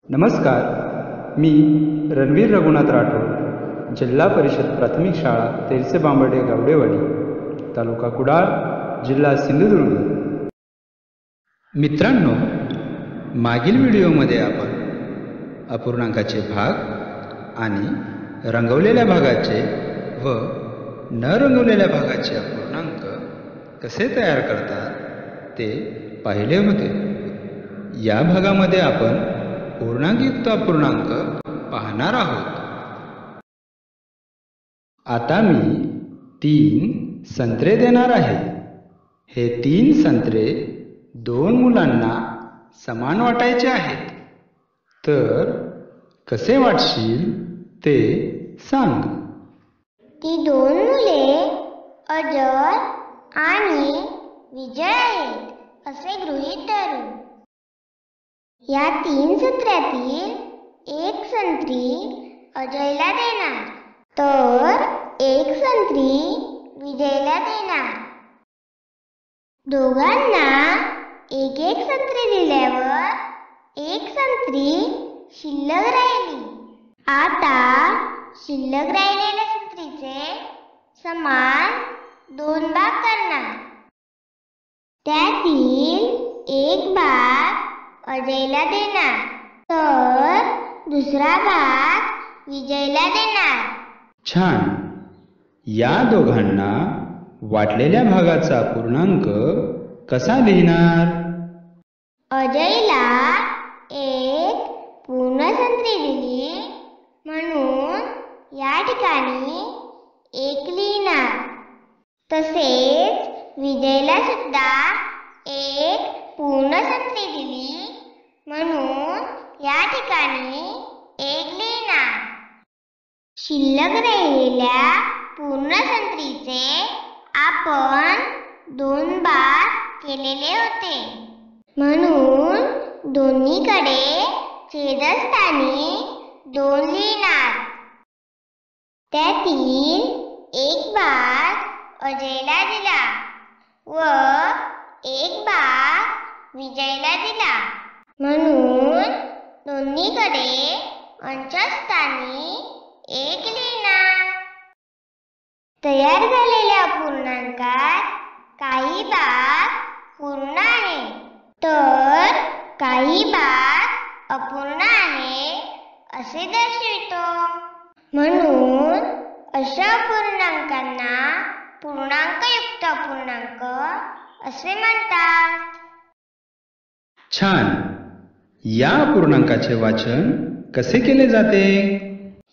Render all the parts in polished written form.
नमस्कार, मी रणवीर रघुनाथ राठोड, जिल्हा परिषद प्राथमिक शाळा तेरसे बांबर्डे गावडेवाडी, तालुका कुडाळ, जिल्हा सिंधुदुर्ग. मित्रांनो, मागील व्हिडिओमध्ये आपण अपूर्णांकाचे भाग आणि रंगवलेल्या भागाचे व न रंगवलेल्या भागाचे अपूर्णांक कसे तयार करतात ते पाहिले होते. या भागामध्ये आपण पूर्णांकयुक्त अपूर्णांक पाहणार आहोत. आता मी 3 संत्रे देणार आहे. हे 3 संत्रे 2 मुलांना समान वाटायचे आहेत. तर कसे वाटशील ते सांग. ती 2 मुले अजय आणि विजय आहेत असे गृहीत धरू. या 3 संत्र्यातील एक संत्री अजयला देणार तर एक संत्री विजयला देणार. दोघांना एक एक संत्री दिल्यावर एक संत्री शिल्लक राहिली. आता शिल्लक राहिलेल्या संत्रीचे समान 2 भाग करणार. त्यातील एक भाग अजयला देणार तर दुसरा भाग विजयला देणार. छान. या दोघांना वाटलेल्या भागाचा पूर्णांक कसा लिहिणार? अजयला एक पूर्ण संत्री दिली म्हणून या ठिकाणी 1 लिहिणार. तसेच विजयला सुद्धा एक पूर्ण संत्री दिली म्हणून या ठिकाणी 1 लिहिणार. शिल्लक राहिलेल्या पूर्ण संत्रीचे आपण 2 भाग केलेले होते म्हणून दोन्हीकडे छेदस्थानी 2 लिहिणार. त्यातील एक भाग अजयला दिला व एक भाग विजयला दिला म्हणून दोन्हीकडे अंशस्थानी 1 लिहिणार. तयार झालेल्या अपूर्णांकात काही भाग पूर्ण आहे तर काही भाग अपूर्ण आहे असे दर्शवितो. म्हणून अशा अपूर्णांकांना पूर्णांकयुक्त अपूर्णांक असे म्हणतात. छान. या अपूर्णांकाचे वाचन कसे केले जाते?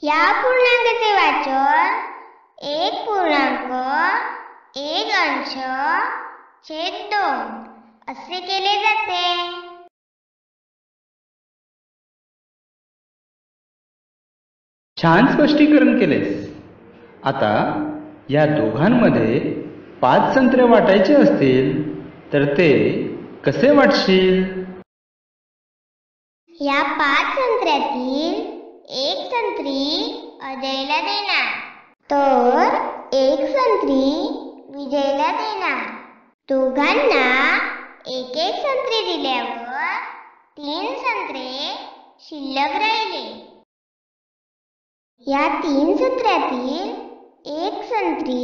या अपूर्णांकाचे वाचन 1 पूर्णांक 1 अंश छेद 2 असे केले जाते. छान स्पष्टीकरण केलेस. आता या दोघांमध्ये 5 संत्रे वाटायचे असतील तर ते कसे वाटशील? या 5 संत्र्यातील एक संत्री अजयला देणार तर एक संत्री विजयला देणार. दोघांना एक एक संत्री दिल्यावर 3 संत्रे शिल्लक राहिले. या 3 संत्र्यातील एक संत्री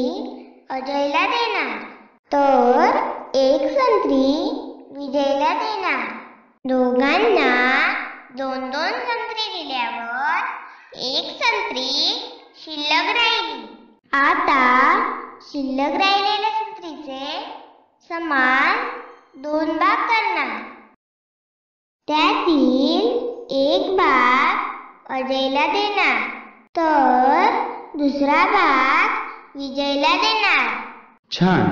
अजयला देणार तर एक संत्री विजयला देणार. दोघांना 2 संत्री दिल्यावर एक संत्री शिल्लक राहिली. आता शिल्लक राहिलेल्या संत्रीचे समान 2 भाग करणार. त्यातील एक भाग अजयला देणार तर दुसरा भाग विजयला देणार. छान.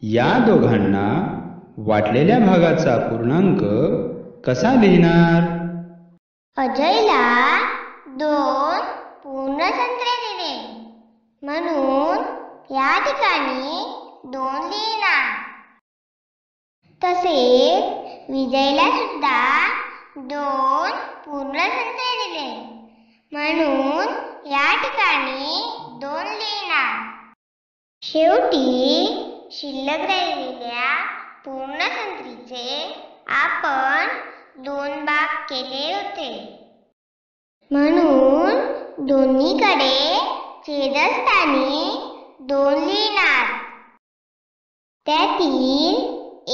या दोघांना वाटलेल्या भागाचा पूर्णांक कसा लिहिणार? अजयला 2 पूर्ण संत्रे दिले म्हणून या ठिकाणी 2 लिहिणार. तसेच विजयला सुद्धा 2 पूर्ण संत्रे दिले म्हणून या ठिकाणी 2 लिहिणार. शेवटी शिल्लक राहिलेल्या पूर्ण संत्रीचे आपण 2 भाग केले होते. म्हणून दोन्हीकडे छेदस्थानी 2 लिहिणार. त्यातील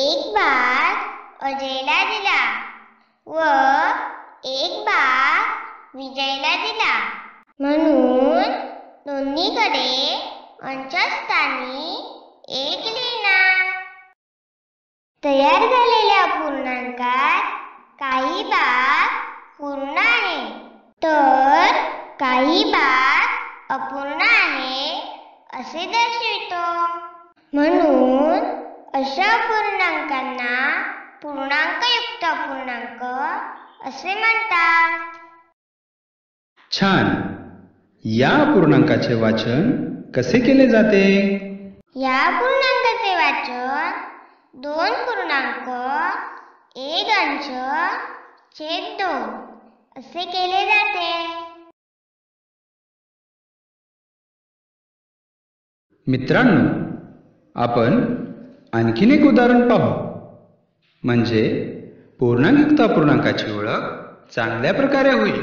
एक भाग अजयला दिला व एक भाग विजयला दिला. म्हणून दोन्हीकडे अंशस्थानी 1 लिहिणार. तयार झालेल्या पूर्णांकात काही भाग पूर्ण आहे तर काही भाग अपूर्ण आहे असे दर्शवितो. म्हणून अशा पूर्णांकांना पूर्णांकयुक्त पूर्णांक असे म्हणतात. छान. या पूर्णांकाचे वाचन कसे केले जाते? या पूर्णांकाचे वाचन 2 पूर्णांक 1 अंश छेद 2 असे केले जाते. मित्रांनो, आपण आणखीन एक उदाहरण पाहू. म्हणजे पूर्णांकयुक्त अपूर्णांकाची ओळख चांगल्या प्रकारे होईल.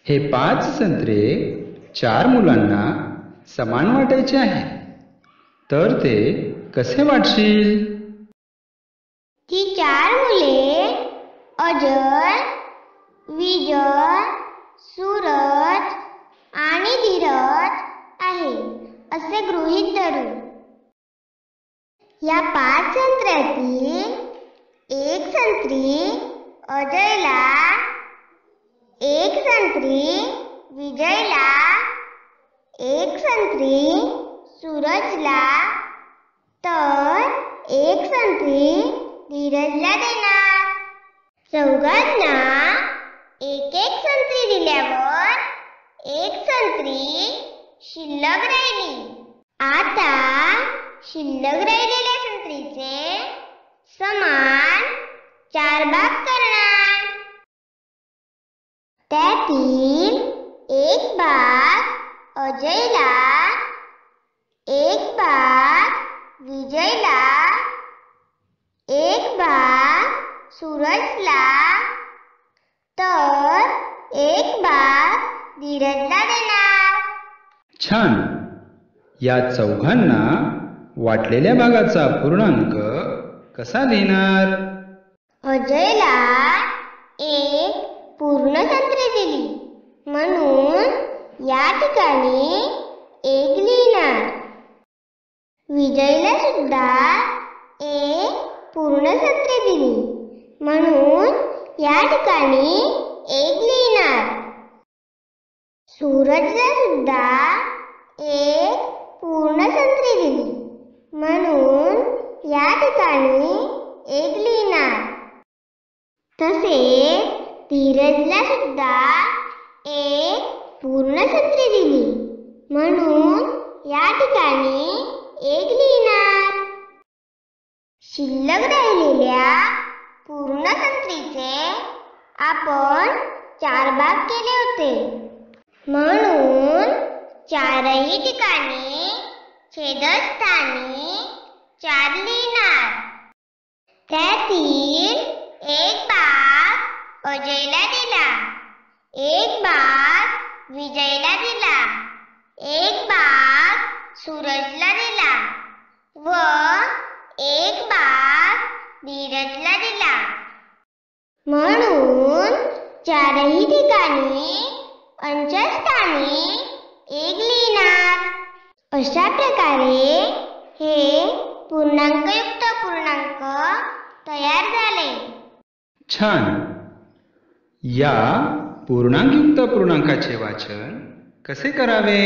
हे 5 संत्रे 4 मुलांना समान वाटायचे आहेत. तर ते कसे वाटशील? ती 4 मुले अजय, विजय, सूरज आणि धीरज आहे असे गृहीत धरू. या 5 संत्र्यातील एक संत्री अजयला, एक संत्री विजयला, एक संत्री सूरजला तर एक संत्री धीरजला देणार. चौघांना एक एक संत्री दिल्यावर एक संत्री शिल्लक राहिली. आता शिल्लक राहिलेल्या संत्रीचे समान 4 भाग करणार. त्यातील एक भाग अजयला, एक भाग विजयला, एक भाग सूरजला तर एक भाग धीरजला देणार. छान. या चौघांना वाटलेल्या भागाचा पूर्णांक कसा लिहिणार? अजयला एक पूर्ण संत्री दिली म्हणून या ठिकाणी 1 लिहिणार. विजयला सुद्धा एक पूर्ण संत्री दिली म्हणून या ठिकाणी 1 लिहिणार. सूरजला सुद्धा एक पूर्ण संत्री दिली म्हणून या ठिकाणी 1 लिहिणार. तसेच धीरजला सुद्धा एक पूर्ण संत्री दिली म्हणून या ठिकाणी 1 लिहिणार. शिल्लक राहिलेल्या पूर्ण संत्रीचे आपण 4 भाग केले होते म्हणून 4ही ठिकाणी छेदस्थानी 4 लिहिणार. त्यातील एक भाग अजयला दिला, एक भाग विजयला दिला, एक भाग सूरजला दिला व एक भाग धीरजला दिला. म्हणून 4ही ठिकाणी अंशस्थानी 1 लिहिणार. अशा प्रकारे हे पूर्णांकयुक्त पूर्णांक तयार झाले. छान. या पूर्णांकयुक्त पूर्णांकाचे वाचन कसे करावे?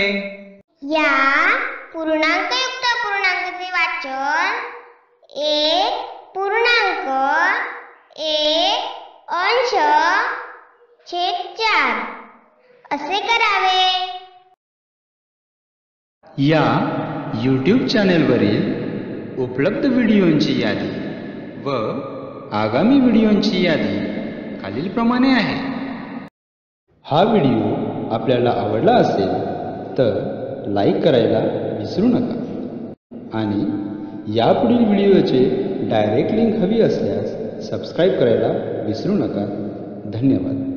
या पूर्णांकयुक्त पूर्णांकाचे वाचन 1 पूर्णांक 1 अंश छेद 4 असे करावे. या YouTube चॅनेलवरील उपलब्ध व्हिडिओंची यादी व आगामी व्हिडिओंची यादी खालीलप्रमाणे आहे. हा व्हिडिओ आपल्याला आवडला असेल तर लाईक करायला विसरू नका आणि यापुढील व्हिडिओचे डायरेक्ट लिंक हवी असल्यास सबस्क्राईब करायला विसरू नका. धन्यवाद.